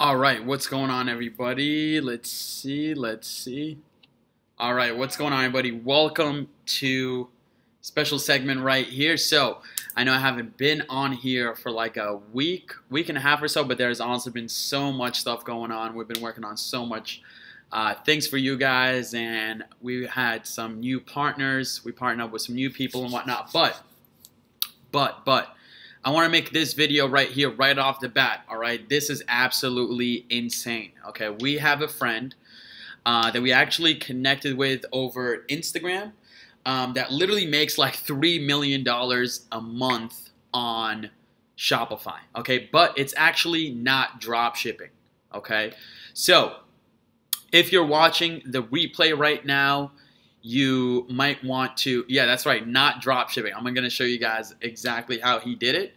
All right, what's going on, everybody? Let's see. All right, what's going on, everybody? Welcome to special segment right here. So I know I haven't been on here for like a week and a half or so, but there's also been so much stuff going on. We've been working on so much things for you guys, and we had some new partners. We partnered up with some new people and whatnot, but I want to make this video right here, right off the bat, all right? This is absolutely insane, okay? We have a friend that we actually connected with over Instagram that literally makes like $3 million a month on Shopify, okay? But it's actually not drop shipping, okay? So if you're watching the replay right now, you might want to, yeah, that's right, not drop shipping. I'm going to show you guys exactly how he did it.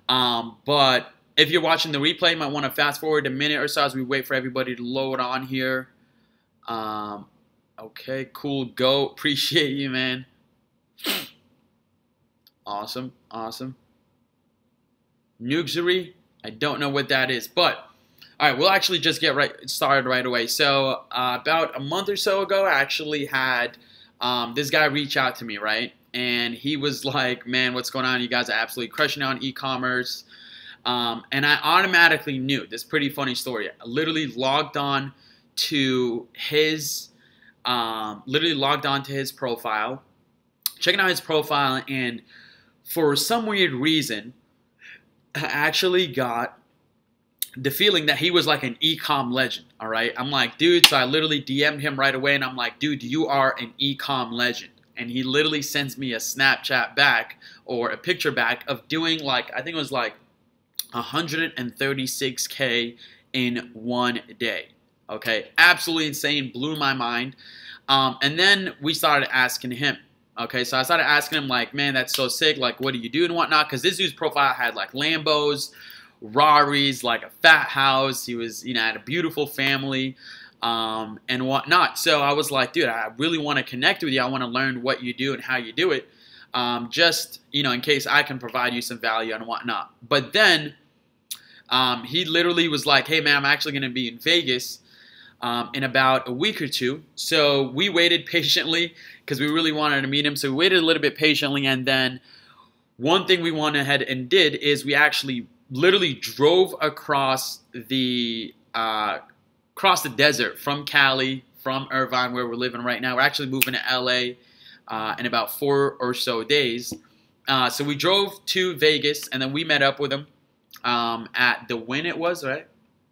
But if you're watching the replay, you might want to fast forward a minute or so as we wait for everybody to load on here. Okay, cool, go. Appreciate you, man. Awesome. Nuxury, I don't know what that is, but all right, we'll actually just get started right away. So about a month or so ago, I actually had this guy reach out to me, right? And he was like, man, what's going on? You guys are absolutely crushing it on e-commerce. And I automatically knew this pretty funny story. I literally logged on to his profile, checking out his profile, and for some weird reason, I actually got the feeling that he was like an e-com legend, all right? I'm like, dude, so I literally DM'd him right away, and I'm like, dude, you are an e-com legend. And he literally sends me a Snapchat back or a picture back of doing like, I think it was like 136K in one day, okay? Absolutely insane, blew my mind. And then we started asking him, okay? So I started asking him like, man, that's so sick, like, what do you do and whatnot? Because this dude's profile had like Lambos, Raris, like a fat house. He was, had a beautiful family and whatnot. So I was like, dude, I really want to connect with you. I want to learn what you do and how you do it, just, in case I can provide you some value and whatnot. But then he literally was like, hey, man, I'm actually going to be in Vegas in about a week or two. So we waited patiently because we really wanted to meet him. So we waited a little bit patiently, and then one thing we went ahead and did is we actually literally drove across the desert from Cali, from Irvine, where we're living right now. We're actually moving to LA in about 4 or so days. So we drove to Vegas, and then we met up with him at the Wynn. It was, right?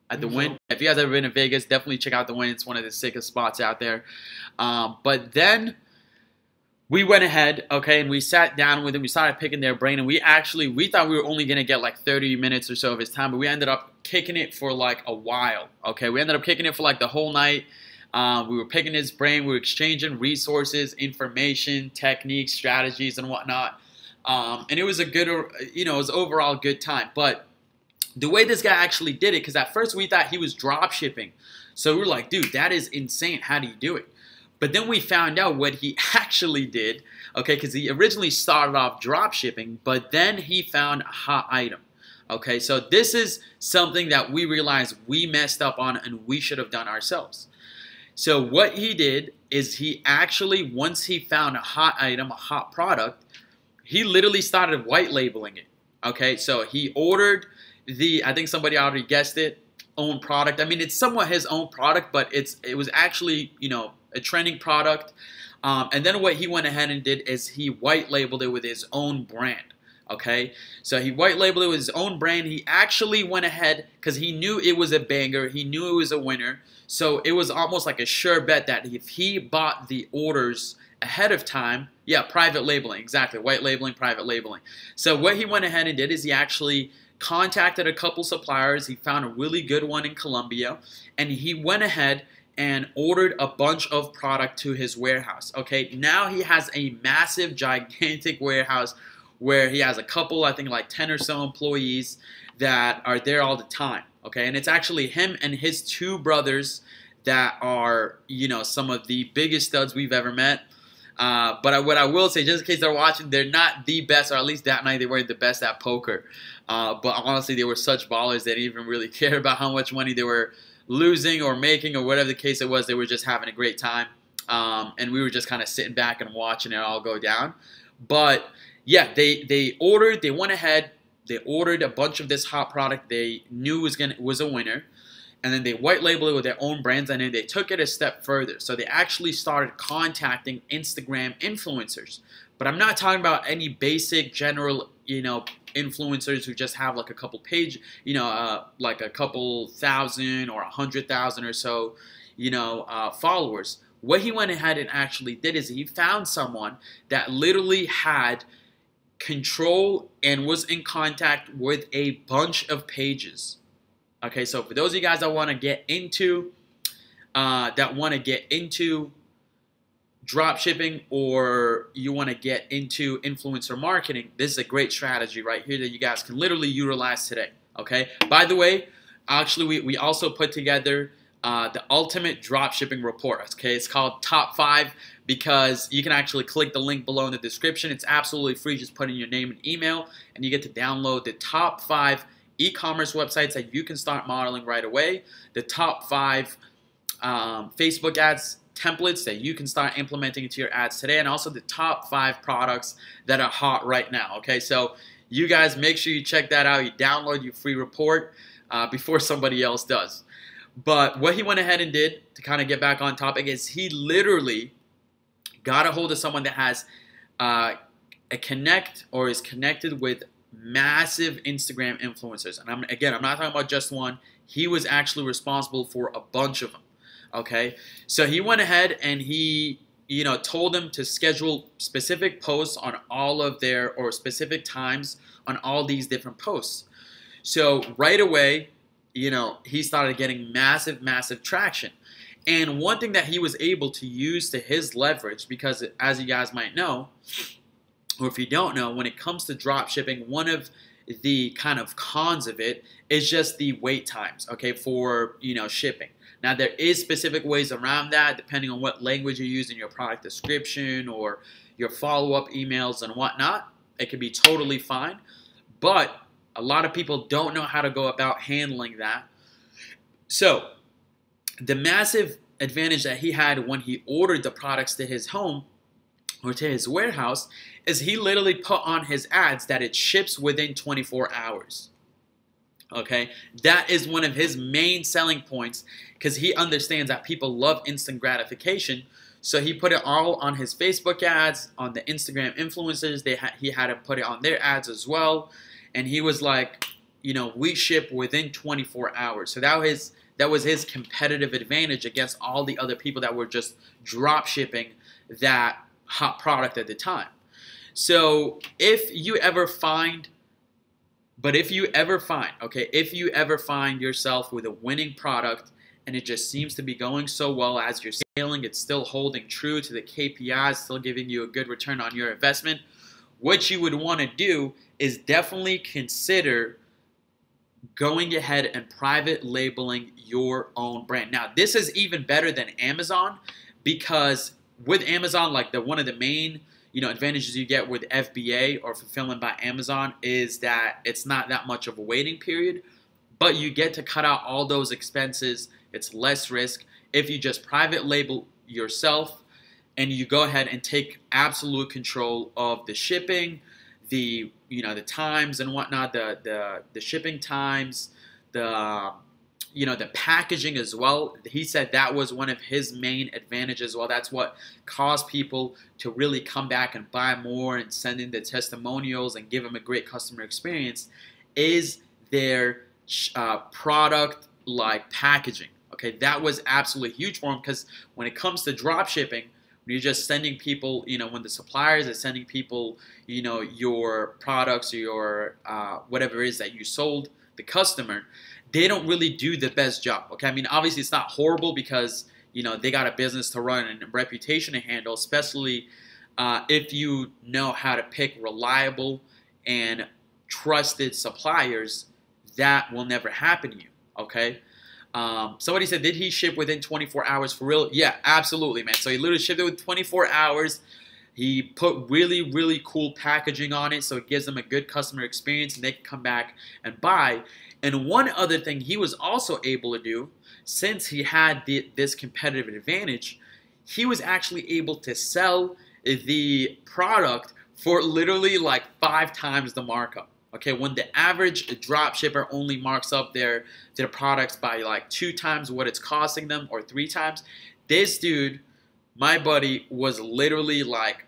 At the Wynn. If you guys ever been to Vegas, definitely check out the Wynn. It's one of the sickest spots out there. But then we went ahead, okay, and we sat down with him. We started picking their brain, and we thought we were only going to get like 30 minutes or so of his time, but we ended up kicking it for like a while, okay? We ended up kicking it for like the whole night. We were picking his brain. We were exchanging resources, information, techniques, strategies, and whatnot. And it was a good, it was overall a good time. But the way this guy actually did it, because at first we thought he was drop shipping. So we were like, dude, that is insane. How do you do it? But then we found out what he actually did, okay, because he originally started off drop shipping, but then he found a hot item, okay? So this is something that we realized we messed up on and we should have done ourselves. So what he did is he actually, once he found a hot item, a hot product, he literally started white labeling it, okay? So he ordered I think somebody already guessed it, own product. I mean, it's somewhat his own product, but it was actually, a trending product. And then what he went ahead and did is he white labeled it with his own brand. Okay, so he white labeled it with his own brand. He actually went ahead because he knew it was a banger. He knew it was a winner. So it was almost like a sure bet that if he bought the orders ahead of time, yeah, private labeling, exactly, white labeling, private labeling. So what he went ahead and did is he actually contacted a couple suppliers. He found a really good one in Colombia, and he went ahead and ordered a bunch of product to his warehouse. Okay, now he has a massive, gigantic warehouse where he has a couple, I think like 10 or so employees that are there all the time. Okay, and it's actually him and his two brothers that are, some of the biggest studs we've ever met. What I will say, just in case they're watching, they're not the best, or at least that night they weren't the best at poker. But honestly, they were such ballers, they didn't even really care about how much money they were losing or making or whatever the case it was. They were just having a great time. And we were just kind of sitting back and watching it all go down. But yeah, they went ahead, they ordered a bunch of this hot product they knew was a winner. And then they white labeled it with their own brands, and then they took it a step further. So they actually started contacting Instagram influencers. But I'm not talking about any basic general, influencers who just have like a couple page, like a couple thousand or 100,000 or so, followers. What he went ahead and actually did is he found someone that literally had control and was in contact with a bunch of pages. Okay, so for those of you guys that want to get into drop shipping, or you want to get into influencer marketing, this is a great strategy right here that you guys can literally utilize today. Okay, by the way, actually we also put together the ultimate drop shipping report. Okay, it's called Top 5 because you can actually click the link below in the description. It's absolutely free. Just put in your name and email, and you get to download the top 5 e-commerce websites that you can start modeling right away, the top 5 Facebook ads templates that you can start implementing into your ads today, and also the top 5 products that are hot right now. Okay, so you guys make sure you check that out. You download your free report before somebody else does. But what he went ahead and did to kind of get back on topic is he literally got a hold of someone that has a connect or is connected with massive Instagram influencers. And I'm not talking about just one. He was actually responsible for a bunch of them. Okay, so he went ahead and he, told them to schedule specific posts on all of their, or specific times on all these different posts. So right away, he started getting massive traction. And one thing that he was able to use to his leverage, because as you guys might know, or if you don't know, when it comes to drop shipping, one of the kind of cons of it is just the wait times, okay, for, shipping. Now, there is specific ways around that, depending on what language you use in your product description or your follow-up emails and whatnot. It can be totally fine, but a lot of people don't know how to go about handling that. So, the massive advantage that he had when he ordered the products to his home or to his warehouse is he literally put on his ads that it ships within 24 hours. Okay, that is one of his main selling points because he understands that people love instant gratification. So he put it all on his Facebook ads, on the Instagram influencers. He had to put it on their ads as well. And he was like, we ship within 24 hours. So that was his competitive advantage against all the other people that were just drop shipping that hot product at the time. So if you ever find yourself with a winning product and it just seems to be going so well as you're scaling, it's still holding true to the KPIs, still giving you a good return on your investment, what you would want to do is definitely consider going ahead and private labeling your own brand. Now, this is even better than Amazon because with Amazon, like one of the main advantages you get with FBA or fulfillment by Amazon is that it's not that much of a waiting period, but you get to cut out all those expenses. It's less risk if you just private label yourself and you go ahead and take absolute control of the shipping, the times and whatnot, the shipping times, the packaging as well. He said that was one of his main advantages as well. That's what caused people to really come back and buy more and send in the testimonials and give them a great customer experience is their product like packaging. Okay, that was absolutely huge for him because when it comes to drop shipping, when you're just sending people, when the suppliers are sending people, your products or your whatever it is that you sold the customer, they don't really do the best job. Okay, I mean, obviously it's not horrible because they got a business to run and a reputation to handle, especially if you know how to pick reliable and trusted suppliers. That will never happen to you. Okay. Somebody said, did he ship within 24 hours for real? Yeah, absolutely, man. So he literally shipped it within 24 hours. He put really, really cool packaging on it so it gives them a good customer experience and they can come back and buy. And one other thing he was also able to do, since he had this competitive advantage, he was actually able to sell the product for literally like 5 times the markup. Okay, when the average drop shipper only marks up their products by like 2 times what it's costing them or 3 times, this dude, my buddy, was literally like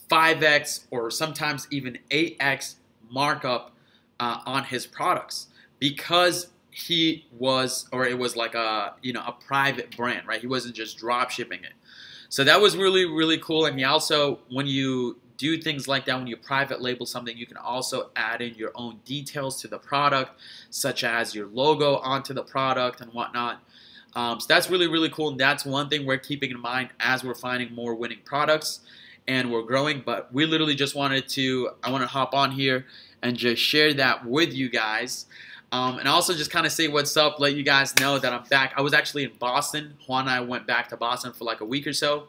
5x or sometimes even 8x markup on his products because he was, or it was like a private brand, right? He wasn't just drop shipping it. So that was really, really cool. And he also, when you do things like that, when you private label something, you can also add in your own details to the product, such as your logo onto the product and whatnot. So that's really, really cool. And that's one thing we're keeping in mind as we're finding more winning products and we're growing. But we literally just wanted to, I want to hop on here and just share that with you guys. And also just kind of say what's up, let you guys know that I'm back. I was actually in Boston. Juan and I went back to Boston for like a week or so.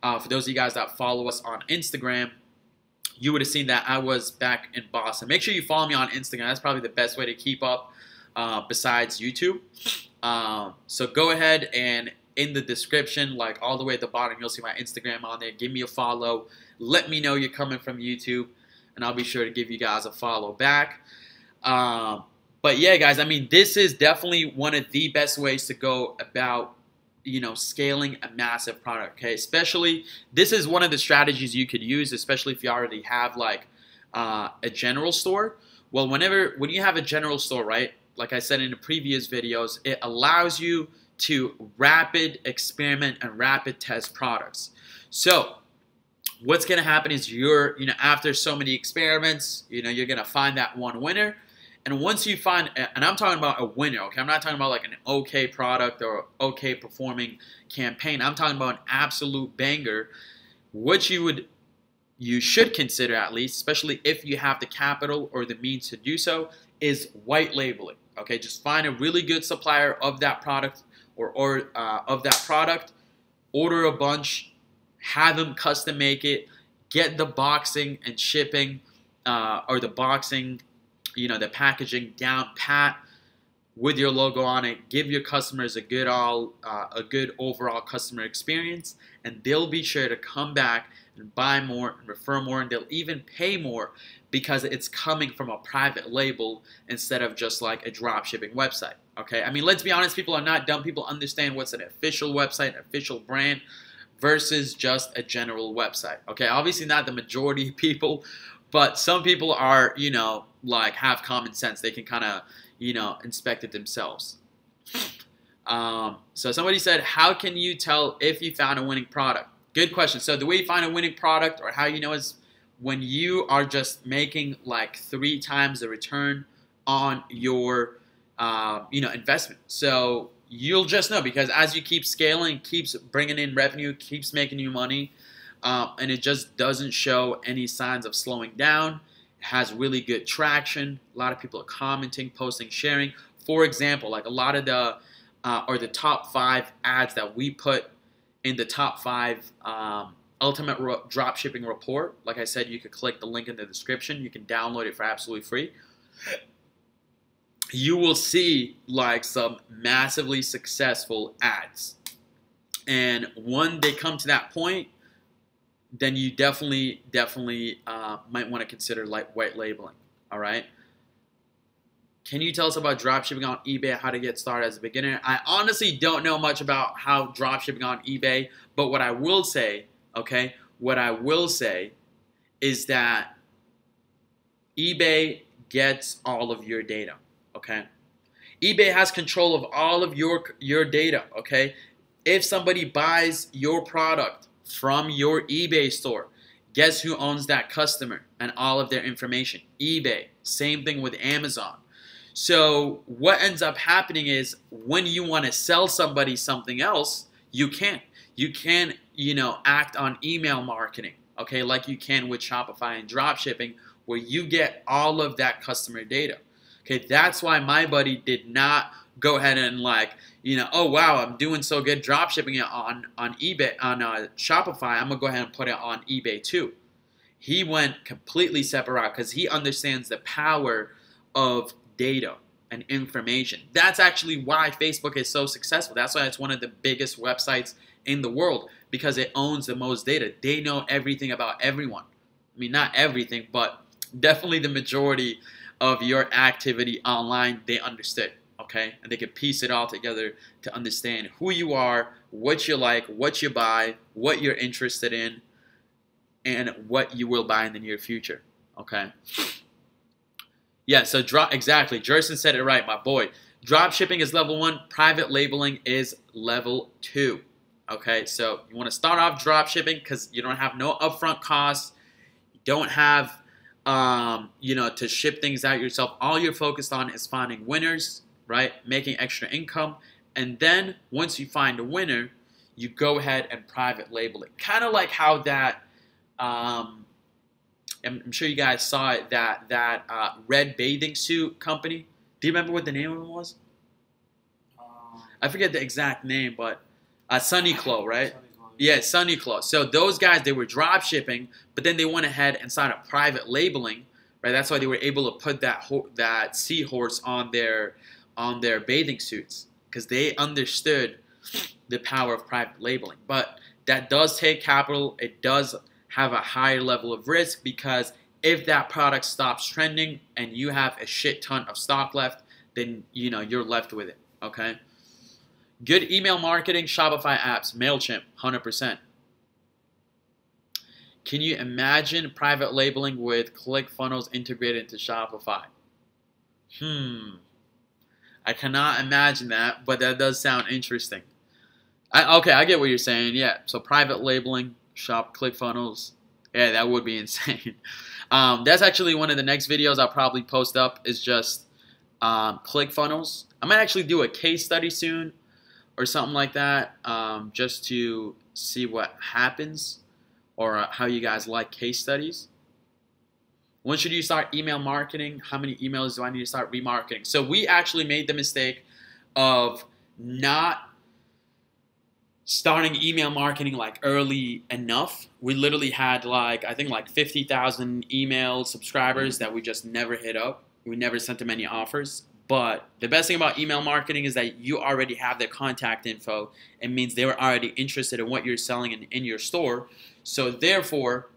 For those of you guys that follow us on Instagram, you would have seen that I was back in Boston. Make sure you follow me on Instagram. That's probably the best way to keep up besides YouTube. So go ahead and in the description, like all the way at the bottom, you'll see my Instagram on there. Give me a follow. Let me know you're coming from YouTube, and I'll be sure to give you guys a follow back. But yeah, guys, I mean, this is definitely one of the best ways to go about, scaling a massive product, okay? Especially, this is one of the strategies you could use, especially if you already have like a general store. Well, when you have a general store, right, like I said in the previous videos, it allows you to rapid experiment and rapid test products. So what's going to happen is after so many experiments, you're going to find that one winner. And once you find, and I'm talking about a winner, okay? I'm not talking about like an okay product or okay performing campaign. I'm talking about an absolute banger, which you should consider at least, especially if you have the capital or the means to do so, is white labeling, okay? Just find a really good supplier of that product or of that product, order a bunch, have them custom make it, get the boxing and shipping or the boxing, the packaging down pat with your logo on it. Give your customers a good overall customer experience, and they'll be sure to come back and buy more and refer more, and they'll even pay more because it's coming from a private label instead of just like a drop shipping website. Okay, I mean, let's be honest, people are not dumb. People understand what's an official website, an official brand versus just a general website. Okay, obviously not the majority of people, but some people are, like have common sense. They can kind of, inspect it themselves. So somebody said, how can you tell if you found a winning product? Good question. So the way you find a winning product, or how you know, is when you are just making like 3 times the return on your, investment. So you'll just know, because as you keep scaling, keeps bringing in revenue, keeps making you money, and it just doesn't show any signs of slowing down. It has really good traction. A lot of people are commenting, posting, sharing. For example, like a lot of the top 5 ads that we put in the top 5 ultimate dropshipping report. Like I said, you could click the link in the description. You can download it for absolutely free. You will see like some massively successful ads. And when they come to that point, then you definitely might want to consider like white labeling. All right. Can you tell us about dropshipping on eBay, how to get started as a beginner? I honestly don't know much about how dropshipping on eBay, but what I will say, okay, is that eBay gets all of your data, okay? eBay has control of all of your data, okay? If somebody buys your product from your eBay store, guess who owns that customer and all of their information? eBay. Same thing with Amazon. So what ends up happening is when you want to sell somebody something else, you can't. You can, act on email marketing, okay, like you can with Shopify and dropshipping, where you get all of that customer data. Okay, that's why my buddy did not go ahead and like, oh wow, I'm doing so good drop shipping it on eBay, on Shopify. I'm gonna go ahead and put it on eBay too. He went completely separate route because he understands the power of data and information. That's actually why Facebook is so successful. That's why it's one of the biggest websites in the world, because it owns the most data. They know everything about everyone. I mean, not everything, but definitely the majority of your activity online, they understood, okay? And they could piece it all together to understand who you are, what you like, what you buy, what you're interested in, and what you will buy in the near future, okay? Yeah, so exactly. Jerson said it right, my boy. Drop shipping is level 1. Private labeling is level 2. Okay, so you want to start off drop shipping because you don't have no upfront costs. You don't have, to ship things out yourself. All you're focused on is finding winners, right? Making extra income. And then once you find a winner, you go ahead and private label it. Kind of like how that... I'm sure you guys saw it, that red bathing suit company. Do you remember what the name of it was? I forget the exact name, but Sunnyclo, right? Yeah, Sunnyclo. So those guys, they were drop shipping, but then they went ahead and started private labeling, right? That's why they were able to put that seahorse on their bathing suits, because they understood the power of private labeling. But that does take capital. It does have a higher level of risk, because if that product stops trending and you have a shit ton of stock left, then you're left with it, okay? Good email marketing, Shopify apps, MailChimp, 100%. Can you imagine private labeling with ClickFunnels integrated into Shopify? I cannot imagine that, but that does sound interesting. Okay, I get what you're saying, yeah. So private labeling, ClickFunnels, yeah, that would be insane. That's actually one of the next videos I'll probably post up, is just ClickFunnels. I might actually do a case study soon or something like that, just to see what happens, or how you guys like case studies. When should you start email marketing? How many emails do I need to start remarketing? So we actually made the mistake of not starting email marketing like early enough. We literally had I think 50,000 email subscribers that we just never hit up. We never sent them any offers. But the best thing about email marketing is that you already have their contact info. It means they were already interested in what you're selling in your store. So therefore,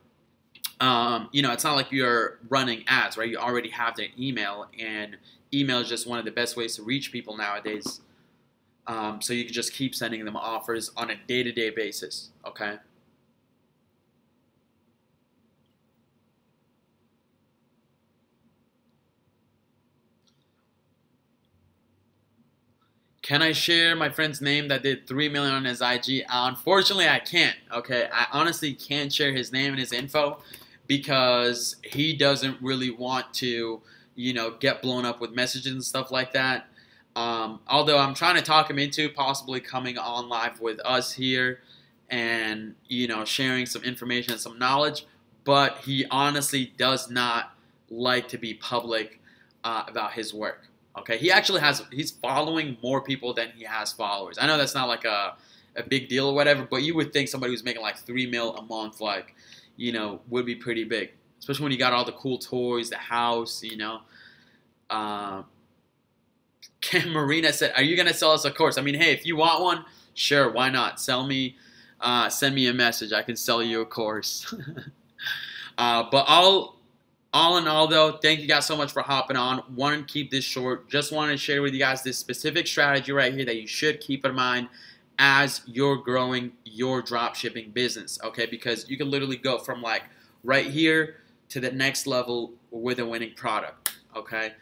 it's not like you're running ads, right? You already have their email, and email is just one of the best ways to reach people nowadays. So you can just keep sending them offers on a day-to-day basis, okay? Can I share my friend's name that did 3 million on his IG? Unfortunately, I can't, okay? I honestly can't share his name and his info because he doesn't really want to, get blown up with messages and stuff like that. Although I'm trying to talk him into possibly coming on live with us here and, sharing some information and some knowledge, but he honestly does not like to be public about his work. Okay, he's following more people than he has followers. I know that's not like a big deal or whatever, but you would think somebody who's making like 3 mil a month, would be pretty big. Especially when you got all the cool toys, the house, Kim Marina said, are you going to sell us a course? I mean, hey, if you want one, sure, why not? Send me a message. I can sell you a course. But all in all, though, thank you guys so much for hopping on. Want to keep this short. Just wanted to share with you guys this specific strategy right here that you should keep in mind as you're growing your dropshipping business, okay? Because you can literally go from right here to the next level with a winning product, okay?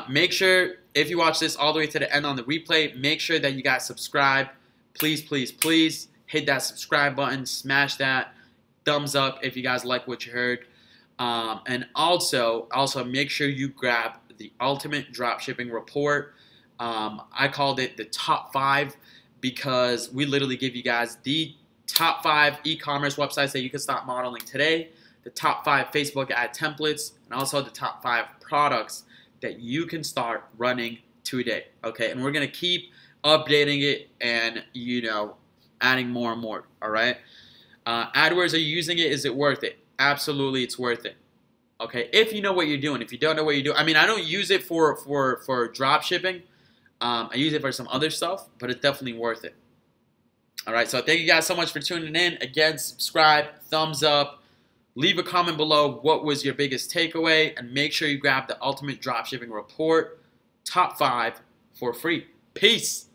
Make sure, if you watch this all the way to the end on the replay, make sure that you guys subscribe. Please, please, please hit that subscribe button. Smash that thumbs up if you guys like what you heard. And also make sure you grab the Ultimate Dropshipping Report. I called it the top 5 because we literally give you guys the top 5 e-commerce websites that you can start modeling today, the top 5 Facebook ad templates, and also the top 5 products that you can start running today, okay? And we're going to keep updating it and, adding more and more, all right? AdWords, are you using it? Is it worth it? Absolutely, it's worth it. Okay, if you know what you're doing. If you don't know what you're doing, I don't use it for drop shipping. I use it for some other stuff, but it's definitely worth it. All right, so thank you guys so much for tuning in. Again, subscribe, thumbs up, leave a comment below what was your biggest takeaway, and make sure you grab the Ultimate Dropshipping Report Top 5 for free. Peace.